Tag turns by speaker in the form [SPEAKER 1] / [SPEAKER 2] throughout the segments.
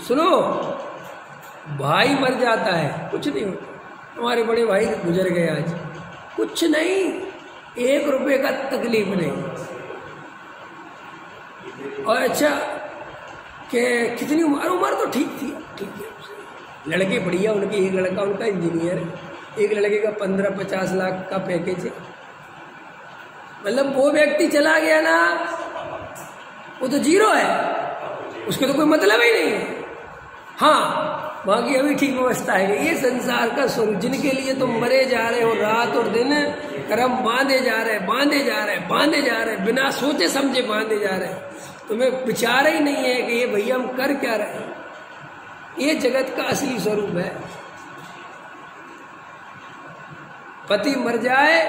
[SPEAKER 1] सुनो, भाई मर जाता है कुछ नहीं होता। हमारे बड़े भाई गुजर गए आज, कुछ नहीं, 1 रुपए का तकलीफ नहीं। और अच्छा कि कितनी उम्र तो ठीक थी, ठीक है, लड़के बढ़िया, उनके एक लड़का उनका इंजीनियर है, एक लड़के का 15-50 लाख का पैकेज है। मतलब वो व्यक्ति चला गया ना, वो तो जीरो है, उसको तो कोई मतलब ही नहीं है। हाँ, वहां की अभी ठीक व्यवस्था है। ये संसार का स्वरूप, जिनके लिए तुम मरे जा रहे हो, रात और दिन कर्म बांधे जा रहे, बांधे जा रहे, बांधे जा रहे, बिना सोचे समझे बांधे जा रहे, तुम्हें विचार ही नहीं है कि ये भैया हम कर क्या रहे हैं। ये जगत का असली स्वरूप है। पति मर जाए,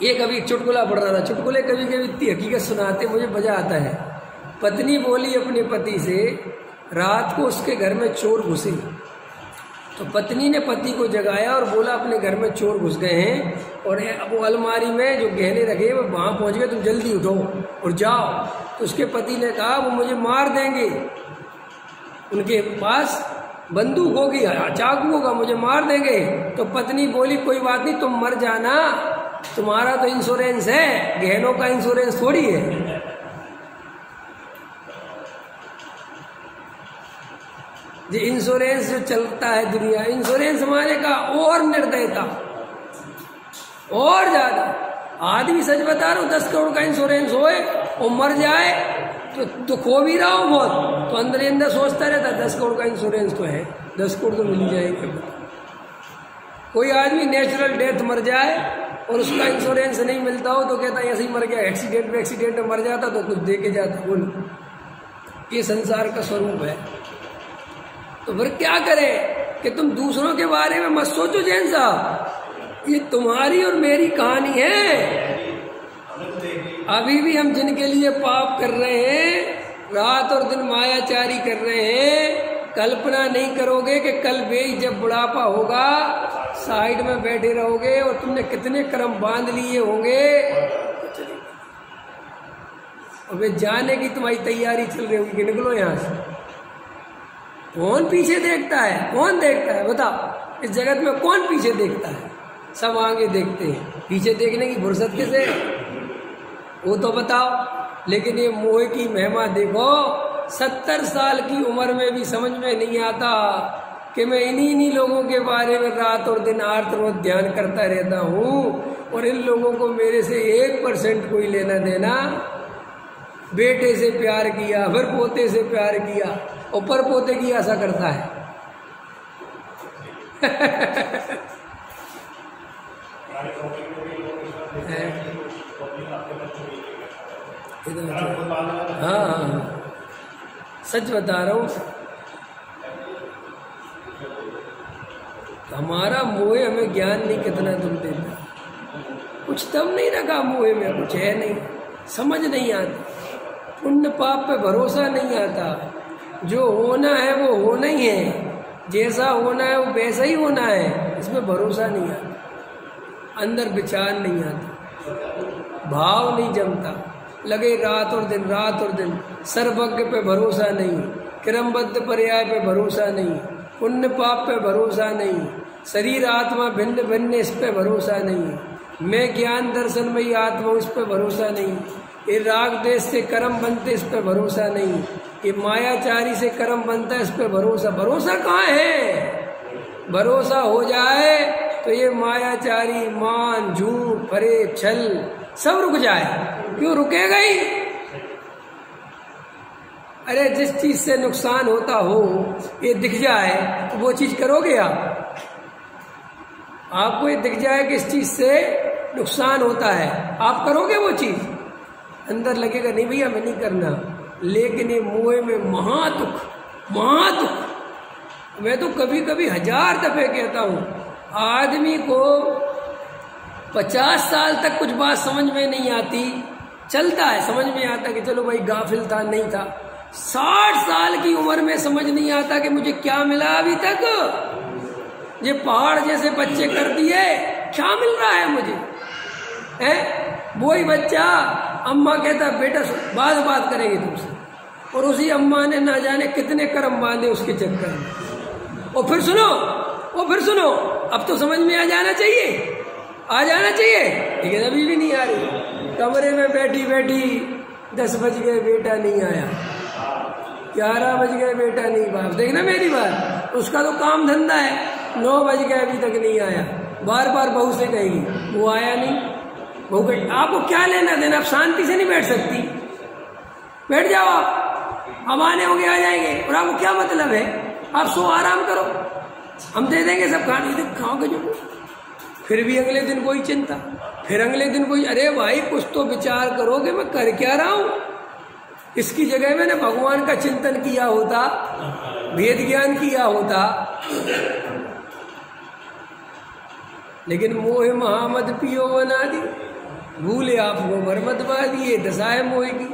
[SPEAKER 1] ये कभी चुटकुला पढ़ रहा था, चुटकुले कभी कभी इतनी हकीकत सुनाते मुझे मजा आता है। पत्नी बोली अपने पति से, रात को उसके घर में चोर घुसे, तो पत्नी ने पति को जगाया और बोला अपने घर में चोर घुस गए हैं और अब वो अलमारी में जो गहने रखे वो वहां पहुंच गए, तुम जल्दी उठो और जाओ। तो उसके पति ने कहा वो मुझे मार देंगे, उनके पास बंदूक होगी, चाकू होगा, मुझे मार देंगे। तो पत्नी बोली कोई बात नहीं, तुम मर जाना, तुम्हारा तो इंश्योरेंस है, गहनों का इंश्योरेंस थोड़ी है। जो इंश्योरेंस जो चलता है दुनिया, इंश्योरेंस हमारे का और निर्दयता और ज्यादा। आदमी सच बता रहा हूं, 10 करोड़ का इंश्योरेंस होए और मर जाए तो खो भी रहा हो बहुत, तो अंदर अंदर सोचता रहता 10 करोड़ का इंश्योरेंस तो है, 10 करोड़ तो मिल जाएंगे। कोई आदमी नेचुरल डेथ मर जाए और उसका इंश्योरेंस नहीं मिलता हो तो कहता ऐसे ही मर गया, एक्सीडेंट में मर जाता तो कुछ दे के जाता। बोलो, ये संसार का स्वरूप है। तो फिर क्या करें कि तुम दूसरों के बारे में मत सोचो जैन साहब, ये तुम्हारी और मेरी कहानी है। अभी भी हम जिनके लिए पाप कर रहे हैं, रात और दिन मायाचारी कर रहे हैं, कल्पना नहीं करोगे कि कल बेई जब बुढ़ापा होगा साइड में बैठे रहोगे और तुमने कितने कर्म बांध लिए होंगे और वे जाने की तुम्हारी तैयारी चल रही होगी कि निकलो यहां से। कौन पीछे देखता है, कौन देखता है बताओ? इस जगत में कौन पीछे देखता है? सब आगे देखते हैं, पीछे देखने की फुर्सत किसे, वो तो बताओ। लेकिन ये मोह की महिमा देखो, 70 साल की उम्र में भी समझ में नहीं आता कि मैं इन्हीं लोगों के बारे में रात और दिन आर्तरोध ध्यान करता रहता हूँ और इन लोगों को मेरे से 1% कोई लेना देना। बेटे से प्यार किया, फिर पोते से प्यार किया और पर पोते की आशा करता है। हाँ, सच बता रहा हूं, हमारा मोह हमें ज्ञान नहीं कितना तुम देता, कुछ दम नहीं रखा मोह में, कुछ है नहीं, समझ नहीं आता, पुण्य पाप पे भरोसा नहीं आता। जो होना है वो होना ही है, जैसा होना है वो वैसा ही होना है, इसमें भरोसा नहीं आता, अंदर विचार नहीं आता, भाव नहीं जमता, लगे रात और दिन, रात और दिन। सर्वज्ञ पे भरोसा नहीं, क्रमबद्ध पर्याय पे भरोसा नहीं, पुण्य पाप पे भरोसा नहीं, शरीर आत्मा भिन्न भिन्न इस पे भरोसा नहीं, मैं ज्ञान दर्शन में ही आत्मा इस पे भरोसा नहीं, ये राग देश से कर्म बनते इस पे भरोसा नहीं, ये मायाचारी से कर्म बनता है इस पे भरोसा। भरोसा कहाँ है? भरोसा हो जाए तो ये मायाचारी, मान, झूठ, फरेब, छल सब रुक जाए। क्यों रुकेगा ही? अरे जिस चीज से नुकसान होता हो ये दिख जाए तो वो चीज करोगे आप? आपको ये दिख जाए कि इस चीज से नुकसान होता है, आप करोगे वो चीज? अंदर लगेगा नहीं भैया मैं नहीं करना। लेकिन ये मोह में महादुख, महादुख। मैं तो कभी कभी 1000 दफे कहता हूं, आदमी को 50 साल तक कुछ बात समझ में नहीं आती, चलता है, समझ में आता कि चलो भाई गाफिल था, नहीं था। 60 साल की उम्र में समझ नहीं आता कि मुझे क्या मिला अभी तक। ये पहाड़ जैसे बच्चे कर दिए, क्या मिल रहा है मुझे? है वही बच्चा, अम्मा कहता बेटा बाद बात करेंगे तुमसे, और उसी अम्मा ने ना जाने कितने कर्म बांधे उसके चक्कर में। और फिर सुनो, अब तो समझ में आ जाना चाहिए, लेकिन अभी भी नहीं आ रही। कमरे में बैठी बैठी 10 बज गए बेटा नहीं आया, 11 बज गए बेटा नहीं, बाप देखना मेरी बात, उसका तो काम धंधा है, 9 बज गए अभी तक नहीं आया, बार बार बहू से कहेगी वो आया नहीं, बहू कहेगी आपको क्या लेना देना, आप शांति से नहीं बैठ सकती, बैठ जाओ आप, अब आने होंगे आ जाएंगे, और आपको क्या मतलब है, आप सो आराम करो, हम दे देंगे सब खाने, खाओगे जो। फिर भी अगले दिन कोई चिंता, फिर अगले दिन कोई, अरे भाई कुछ तो विचार करो कि मैं कर क्या रहा हूं। इसकी जगह मैंने भगवान का चिंतन किया होता, वेद ज्ञान किया होता, लेकिन मोह महामद पियो बना दी, भूले आपको बरमत बा दिए, दशा है मोह की।